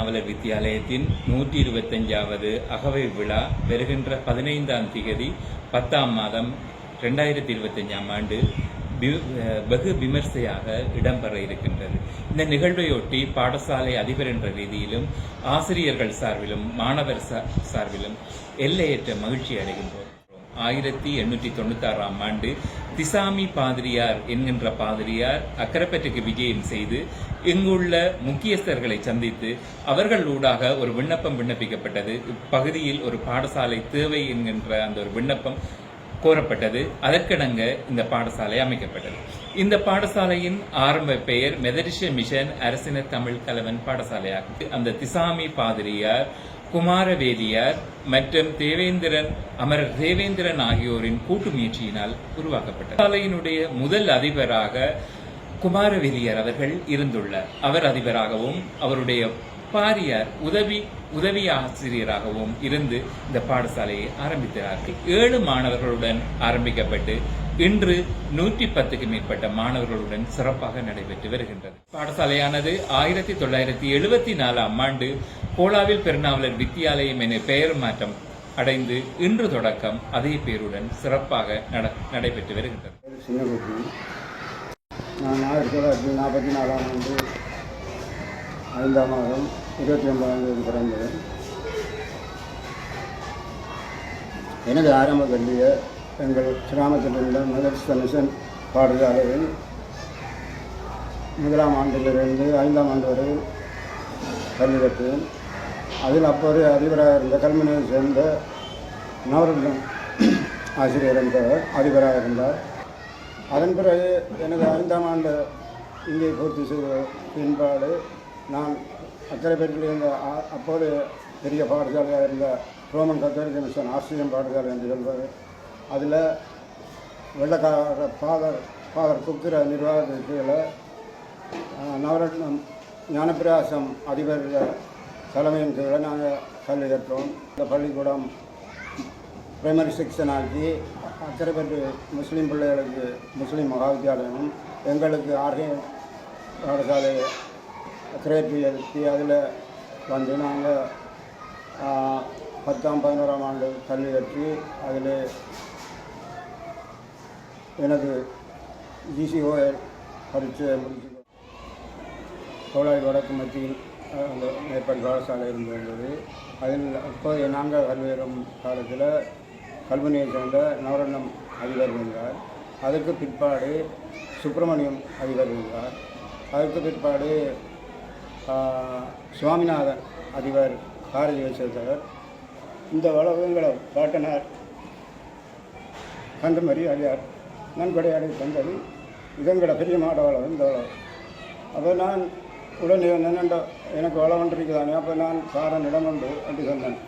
பெருநாவலர் வித்தியாலயத்தின் 125வது அகவை விழா வருகின்ற 15ஆம் திகதி 10ஆம் மாதம் 2025ஆம் ஆண்டு வெகு விமர்சையாக இடம்பெற இருக்கின்றது. இந்த நிகழ்வையொட்டி பாடசாலை அதிபர் என்ற ரீதியிலும் ஆசிரியர்கள் சார்பிலும் மாணவர் சார்பிலும் எல்லையற்ற மகிழ்ச்சி அடைகின்றோம். 1896ஆம் ஆண்டு திசாமி பாதிரியார் என்கின்ற பாதிரியார் அக்கரைப்பற்றுக்கு விஜயம் செய்து இங்குள்ள முக்கியஸ்தர்களை சந்தித்து அவர்கள் ஊடாக ஒரு விண்ணப்பம் விண்ணப்பிக்கப்பட்டது. இப்பகுதியில் ஒரு பாடசாலை தேவை என்கின்ற அந்த ஒரு விண்ணப்பம் கோரப்பட்டது. அதற்கிணங்க இந்த பாடசாலை அமைக்கப்பட்டது. இந்த பாடசாலையின் ஆரம்ப பெயர் மெதடிஸ்ட் மிஷன் அரசினர் தமிழ் கலவன் பாடசாலையாகும். அந்த திசாமி பாதிரியார், குமாரவேலியார் மற்றும் அமரர் தேவேந்திரன் ஆகியோரின் கூட்டு முயற்சியினால் உருவாக்கப்பட்டது. பாடசாலையினுடைய முதல் அதிபராக குமாரவேலியார் அவர்கள் இருந்துள்ளார். அவர் அதிபராகவும் அவருடைய பாரியார் உதவி ஆசிரியராகவும் இருந்து இந்த பாடசாலையை ஆரம்பித்தார்கள். 7 மாணவர்களுடன் ஆரம்பிக்கப்பட்டு இன்று 110க்கும் மேற்பட்ட மாணவர்களுடன் சிறப்பாக நடைபெற்று வருகின்றது. பாடசாலையானது 1974ஆம் ஆண்டு கோலாவில் பெருநாவலர் வித்தியாலயம் என பெயர் மாற்றம் அடைந்து இன்று தொடக்கம் அதே பெயருடன் சிறப்பாக நடைபெற்று வருகின்றது. நான் 1944ஆம் ஆண்டு 5ஆம் மாதம் 29ஆம் தேதி பிறந்தேன். எனது ஆரம்ப கல்வியை எங்கள் கிராமத்தில் உள்ள மெதடிஸ்ட் மிஷன் பாடசாலையில் 1ஆம் ஆண்டிலிருந்து 5ஆம் ஆண்டு வரை கல்வி கற்றேன். அதில் அப்போது அதிபராக இருந்த கல்முனையை சேர்ந்த நவரத்னம் ஆசிரியர் என்பவர் அதிபராக இருந்தார். அதன் பிறகு எனது 5ஆம் ஆண்டு இங்கே பூர்த்தி செய்த பின்பாடு நான் அக்கரைப்பேட்டில் இருந்த அப்போது பெரிய பாடசாலையாக இருந்த ரோமன் கத்தோலிக்க மிஷன் ஆஸ்திரியன் பாடசாலை என்று சொல்வது, அதில் வெள்ளக்கார ஃபாதர் குக்கிற நிர்வாகத்திற்கு நவரத்னம் ஞானப்பிரகாசம் அதிபர் தலைமையின் கீழே நாங்கள் கல்வி கற்றோம். இந்த பள்ளிக்கூடம் பிரைமரி செக்ஷன் ஆக்கி அக்கரைப்பேட்டு முஸ்லீம் பிள்ளைகளுக்கு முஸ்லீம் மகா வித்தியாலயமும் எங்களுக்கு ஆர்கே பாடசாலை கிரேட் எழுப்பி அதில் வந்து நாங்கள் 10ஆம் 11ஆம் ஆண்டு கல்வி கற்றி அதில் எனக்கு GCOL பரீட்சை முடிச்சு கோலாய் வடக்கு மத்தியில் அந்த மேற்படி பாடசாலை இருந்து வந்தது. அதில் அப்போது நாங்கள் கல்வியேறும் காலத்தில் கல்முனையை சேர்ந்த நவரத்னம் அதிபர் இருந்தார். அதற்கு பிற்பாடு சுப்பிரமணியம் அதிபர் இருந்தார். அதற்கு பிற்பாடு சுவாமிநாதன் அதிபர் பாரதிய சேர்த்தவர். இந்த வளங்களை பாட்டனார் கந்தமரி அடியார் நன்கொடையாடி தந்தது இதங்கட பெரிய மாட வளம் இந்த வளம். அப்போ நான் உடனே என்னென்ன எனக்கு வளம் ஒன்றிருக்குதானே, அப்போ நான் சாரனிடம் உண்டு அப்படி சொன்னேன்.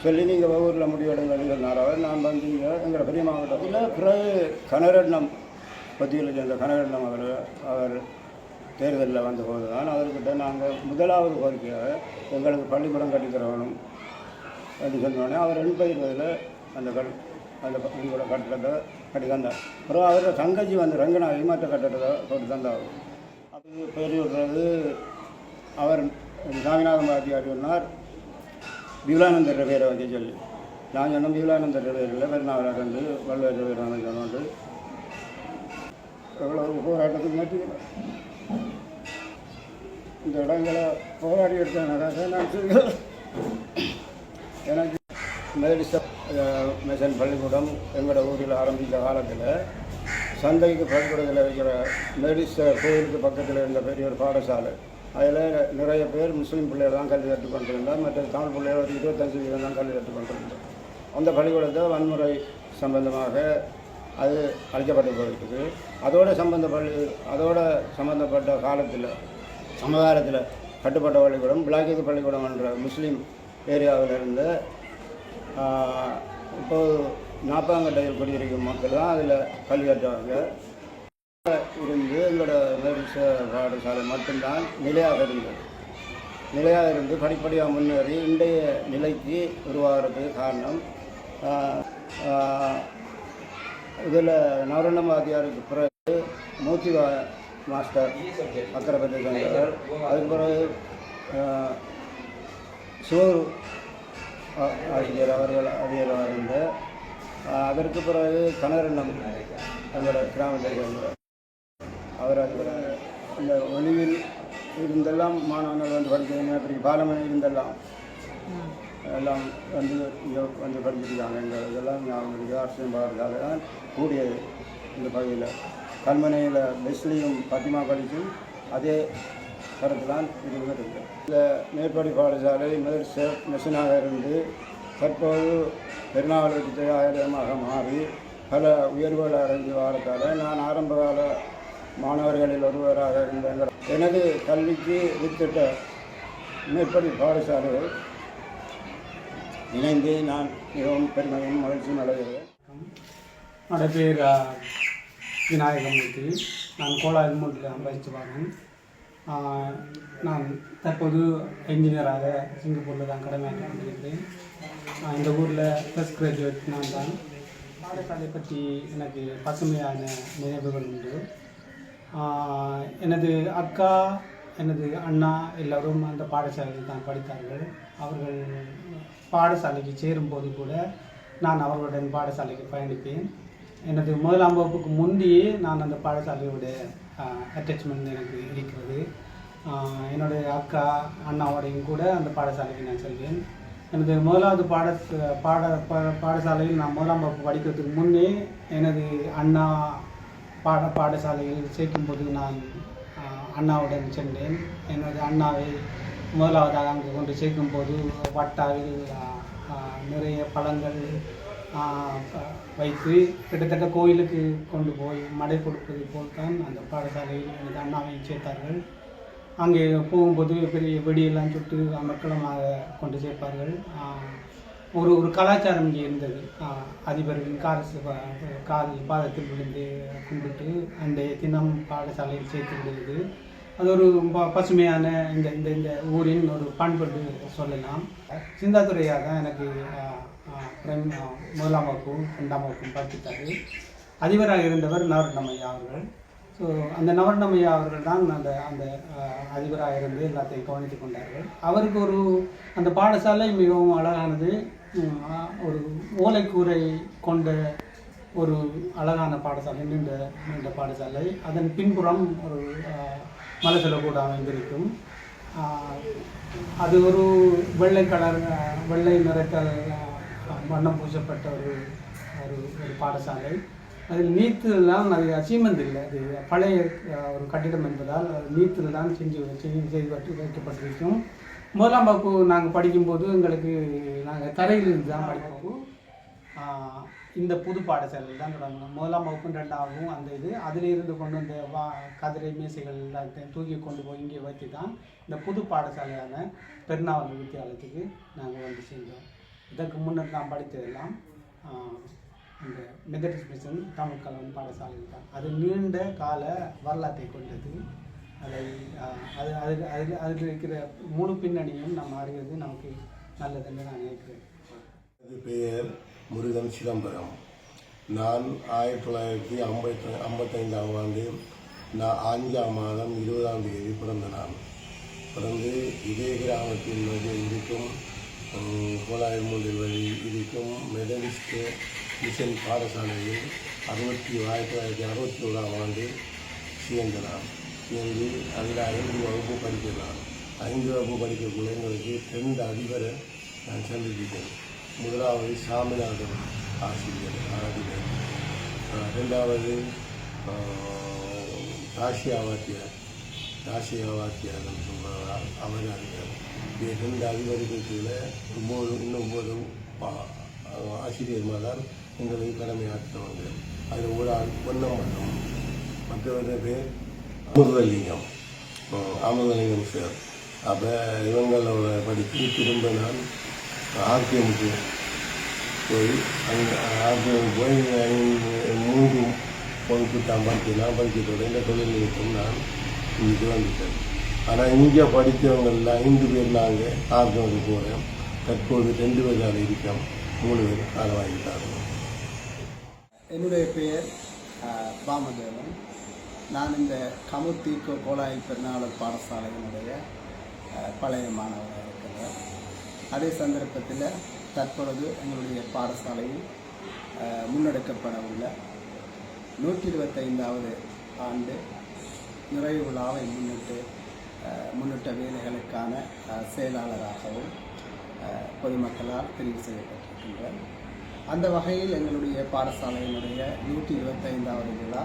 சொல்லி நீங்கள் ஊரில் முடிவெடுங்கன்னு சொன்னார் அவர். நான் வந்தீங்க எங்களோட பெரிய மாவட்டத்தில் பிறகு கனரட்னம் பத்தியில் சேர்ந்த கனரட்னம் அவர் தேர்தலில் வந்த போது தான் அவர்கிட்ட நாங்கள் முதலாவது கோரிக்கையாக எங்களுக்கு பள்ளிக்கூடம் கட்டித்தரணும் அப்படி சொன்னோடனே அவர் 80 அந்த பள்ளிக்கூடம் கட்டடத்தை கட்டி தந்தார். அப்புறம் அவரோட தங்கச்சி வந்து ரங்கநாயகி மற்ற கட்டடத்தை போட்டு தந்தார். அது பெரிய விடுறது அவர் சாமிநாதன் பாரதியார் சொன்னார் விபுலானந்தர் பேரை வைக்க சொல்லி. நான் சொன்னோம் விபுலானந்தர் பேரில் பெருநாவலர் வந்து வள்ளுவர் பேர் சொன்னோண்டு எவ்வளோ போராட்டத்துக்கு மாற்றிக்கிறேன். இந்த இடங்களை போராடி எடுத்தனால நான் எனக்கு மெதடிஸ்ட் மிஷன் பள்ளிக்கூடம் எங்களோட ஊரில் ஆரம்பித்த காலத்தில் சந்தைக்கு பள்ளிக்கூடத்தில் வைக்கிற மெதடிஸ்ட் கோயிலுக்கு பக்கத்தில் இருந்த பெரிய ஒரு பாடசாலை. அதில் நிறைய பேர் முஸ்லீம் பிள்ளைகள் தான் கல்வி கற்றுக் கொண்டிருந்தார். மற்ற தமிழ் பிள்ளைகள் ஒரு 25% தான் கல்வி கற்றுக் கொண்டிருந்தார். அந்த பள்ளிக்கூடத்தை வன்முறை சம்பந்தமாக அது அழிக்கப்பட்டு போயிட்டுது. அதோட சம்பந்தப்பட்ட காலத்தில் சமகாலத்தில் கட்டுப்பட்ட பள்ளிக்கூடம் பிளாக்கிது பள்ளிக்கூடம் என்ற முஸ்லீம் ஏரியாவில் இருந்த இப்போது 40ஆம் கட்டையில் குடியிருக்கும் மக்கள் தான் அதில் கல்வி கற்றவங்க இருந்து எங்களோட மெதடிஸ்ட் பாடசாலை மட்டும்தான் நிலையாக இருந்து படிப்படியாக முன்னேறி இன்றைய நிலைக்கு உருவாகிறதுக்கு காரணம் இதில் நவரத்னம் வாத்தியாருக்கு பிறகு மூர்த்தி மாஸ்டர் அக்கரைப்பட்டு சேர்ந்தவர். அதுக்கு பிறகு சோறு ஆசிரியர் அவர்கள் அதிகமாக இருந்த அதற்கு பிறகு கனரண்ணம் எங்களோட கிராமத்தில் சேர்ந்த அவர் அதில் அந்த ஒளிவில் இருந்தெல்லாம் மாணவர்கள் வந்து படிக்கிறது அப்படி பாலமனை இருந்தெல்லாம் எல்லாம் வந்து இங்கே வந்து படிச்சிருக்காங்க. எங்கள் இதெல்லாம் ஞாபகம் இருக்குது. ஆசிரியம் பாடுறதுக்காக தான் கூடியது இந்த பகுதியில். கல்மனையில் பெஸ்லியும் பத்திமா படித்தும் அதே கருத்து தான் இது இருக்குது. இந்த மேற்படி பாடசாலை முதல் மெஷினாக இருந்து தற்போது பெருநாவலுக்கு ஆயிரமாக மாறி பல உயர்வுகள் அடைந்து வாரத்தால் நான் ஆரம்பகால மாணவர்களில் ஒருவராக இருந்த எனது கல்விக்கு வித்திட்ட மேற்படி பாடசாலைகள் இணைந்து நான் மிகவும் பெருமையும் மகிழ்ச்சியும் அடைகிறேன். என்னோட பேர் விநாயகமூர்த்தி. நான் கோலாயில் மூட்டில் படித்து வரேன். நான் தற்போது என்ஜினியராக சிங்கப்பூரில் தான் கடமையாற்றி கொண்டிருக்கிறேன். இந்த ஊரில் ஃபர்ஸ்ட் கிராஜுவேட் நான் தான். பாடசாலை பற்றி எனக்கு பசுமையான நினைவுகள் உண்டு. எனது அக்கா, எனது அண்ணா எல்லோரும் அந்த பாடசாலையில் தான் படித்தார்கள். அவர்கள் பாடசாலைக்கு சேரும்போது கூட நான் அவர்களுடன் பாடசாலைக்கு பயணித்தேன். எனது முதலாம் வகுப்புக்கு முந்தையே நான் அந்த பாடசாலையோட அட்டாச்மெண்ட் எனக்கு இருக்கிறது. என்னுடைய அக்கா அண்ணாவோடையும் கூட அந்த பாடசாலைக்கு நான் செல்வேன். எனது முதலாவது பாடசாலையில் நான் முதலாம் வகுப்பு படிக்கிறதுக்கு முன்னே எனது அண்ணா பாடசாலையில் சேர்க்கும்போது நான் அண்ணாவுடன் சென்றேன். எனது அண்ணாவை முதலாவதாக அங்கே கொண்டு சேர்க்கும்போது வட்டாவில் நிறைய பழங்கள் வைத்து கிட்டத்தட்ட கோயிலுக்கு கொண்டு போய் மடை கொடுப்பது போல் தான் அந்த பாடசாலையில் எனது அண்ணாவையும் சேர்த்தார்கள். அங்கே போகும்போது பெரிய வெடியெல்லாம் சுட்டு அமர்க்களமாக கொண்டு சேர்ப்பார்கள். ஒரு கலாச்சாரம் இங்கே இருந்தது. அதிபர்களின் கால் பாதத்தில் விழுந்து கும்பிட்டு அந்த தினம் பாடசாலையில் சேர்த்து விடுவது அது ஒரு பசுமையான இந்த இந்த இந்த ஊரின் ஒரு பண்பட்டு சொல்லலாம். சிந்தாதுரையாக தான் எனக்கு முதலாம் வகுப்பும் 2ஆம் வகுப்பும் படித்தார். அதிபராக இருந்தவர் நவரட்னமையா அவர்கள். ஸோ அந்த நவரட்னமையா அவர்கள் தான் அந்த அந்த அதிபராக இருந்து எல்லாத்தையும் கவனித்து கொண்டார்கள். அவருக்கு அந்த பாடசாலை மிகவும் அழகானது. ஒரு ஓலைக்கூரை கொண்ட ஒரு அழகான பாடசாலை, நீண்ட பாடசாலை. அதன் பின்புறம் ஒரு மலசல கூட அமைந்திருக்கும். அது ஒரு வெள்ளை நிறத்தால் வண்ணம் பூசப்பட்ட ஒரு பாடசாலை. அதில் நீர்த்தெல்லாம் அது அச்சீவ்மெண்ட் இல்லை. அது பழைய ஒரு கட்டிடம் என்பதால் அது நீர்த்தில் தான் செய்து வைக்கப்பட்டிருக்கும். முதலாம் வகுப்பு நாங்கள் படிக்கும்போது எங்களுக்கு நாங்கள் தரையிலிருந்து தான் படிப்போம். இந்த புது பாடசாலையில் தான் தொடங்கணும். முதலாம் வகுப்பு 2ஆகவும் அந்த அதில் இருந்து கொண்டு வந்த கதிரை மேசைகள் எல்லாத்தையும் தூக்கி கொண்டு போய் இங்கே வைத்து தான் இந்த புது பாடசாலையான பெருநாவல் வித்தியாலயத்துக்கு நாங்கள் வந்து சேர்ந்தோம். இதற்கு முன்னர் நான் படித்ததெல்லாம் அந்த மெத்தடிஸ்ட் மிஷன் தமிழ் கலவன் பாடசாலையில் தான். அது நீண்ட கால வரலாற்றை கொண்டது. அதில் இருக்கிற முழு பின்னணியும் நம்ம அறிவது நமக்கு நல்லதுன்னு நான் நினைக்கிறேன். அது பெயர் முருகன் சிதம்பரம். நான் 1955ஆம் ஆண்டு 5ஆம் மாதம் 20ஆம் தேதி பிறந்த நான். பிறந்து இதே கிராமத்தில் இருக்கும் கோலாயமூண்டில் வழி இருக்கும் மெத்தடிஸ்ட் மிஷன் பாடசாலையில் 1961ஆம் ஆண்டு சேர்ந்தனான். சேர்ந்து அதில் 5 வகுப்பு படிக்கிறான். 5 வகுப்பு படிக்கக்குள்ள எங்களுக்கு 2 அதிபரை நான் சந்தித்தேன். முதலாவது சாமிநாதன் ஆசிரியர் ஆதிபர், 2வது தாசியா வாத்தியார் சொல்கிறார் அவர் அதிபர். 2 அதிபருக்கு கீழே 9 ஆசிரியர் தான் எங்களுக்கு கடமையாற்றுவாங்க. அதில் ஒரு ஆள் பொன்னம் மட்டும், மற்றவர்கள் பேர் அமுதலிங்கம் சார். அப்போ இவங்களோட படித்து திரும்ப நான் ஆர்டிஎம்க்கு போய் ஆர்டிஎம் போய் 3 வகுப்பு தான் படித்தேன். நான் படிக்கிறதோட இந்த தொழில் நிமித்தம் நான் இன்றைக்கு வந்துட்டேன். ஆனால் இங்கே படித்தவங்கெல்லாம் 5 பேர் நாங்கள் ஆர்டிஎம்க்கு போகிறேன். தற்போது 2 பேர் தான் இருக்கோம், 3 பேர் காலமாகிட்டாங்க. என்னுடைய பெயர் பாமதேவன். நான் இந்த கமுத்தீர்க்கோ கோலாயில் பெருநாவல் பாடசாலையினுடைய பழைய மாணவராக இருக்கிறேன். அதே சந்தர்ப்பத்தில் தற்பொழுது எங்களுடைய பாடசாலையில் முன்னெடுக்கப்பட உள்ள 125வது ஆண்டு நிறைவு விழாவை முன்னிட்ட வேலைகளுக்கான செயலாளராகவும் பொதுமக்களால் தெரிவு செய்யப்பட்டிருக்கின்றார். அந்த வகையில் எங்களுடைய பாடசாலையினுடைய 125வது விழா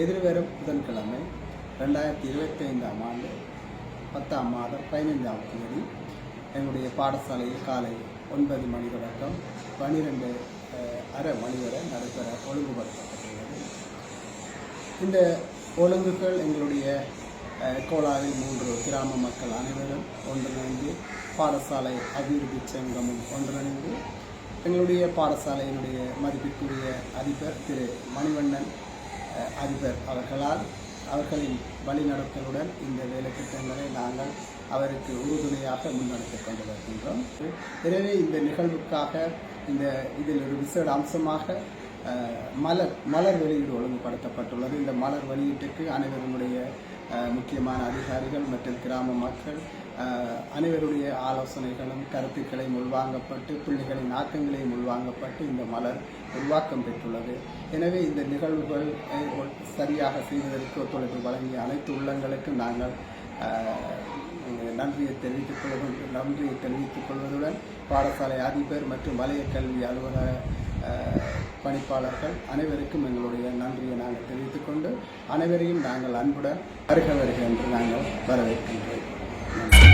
எதிர்வரும் புதன்கிழமை 2025ஆம் ஆண்டு 10ஆம் மாதம் 15ஆம் தேதி எங்களுடைய பாடசாலையில் காலை 9 மணி தொடக்கம் 12:30 மணி வரை நடைபெற ஒழுங்குபடுத்தப்பட்டுள்ளது. இந்த ஒழுங்குகள் எங்களுடைய கோலாவில் 3 கிராம மக்கள் அனைவரும் ஒன்றிணைந்து பாடசாலை அபிவிருத்தி சங்கமும் ஒன்றிணைந்து எங்களுடைய பாடசாலையினுடைய மதிப்பிற்குரிய அதிபர் திரு மணிவண்ணன் அதிபர் அவர்களின் வழிநடத்தலுடன் இந்த வேலை திட்டங்களை நாங்கள் அவருக்கு உறுதுணையாக முன்னெடுத்துக் கொண்டு வருகின்றோம். எனவே இந்த நிகழ்வுக்காக இதில் ஒரு விசேட அம்சமாக மலர் வெளியீடு ஒழுங்குபடுத்தப்பட்டுள்ளது. இந்த மலர் வெளியீட்டுக்கு அனைவருடைய முக்கியமான அதிகாரிகள் மற்றும் கிராம மக்கள் அனைவருடைய ஆலோசனைகளும் கருத்துக்களையும் உள்வாங்கப்பட்டு பிள்ளைகளின் ஆக்கங்களையும் உள்வாங்கப்பட்டு இந்த மலர் உருவாக்கம் பெற்றுள்ளது. எனவே இந்த நிகழ்வுகள் சரியாக செய்வதற்கு ஒத்துழைப்பு வழங்கிய அனைத்து உள்ளங்களுக்கும் நாங்கள் நன்றியை தெரிவித்துக் கொள்வதுடன் பாடசாலை அதிபர் மற்றும் வலய கல்வி அலுவலக பணிப்பாளர்கள் அனைவருக்கும் எங்களுடைய நன்றியை நாங்கள் தெரிவித்துக் கொண்டு அனைவரையும் நாங்கள் அன்புடன் வருக என்று நாங்கள் வரவேற்கின்றோம்.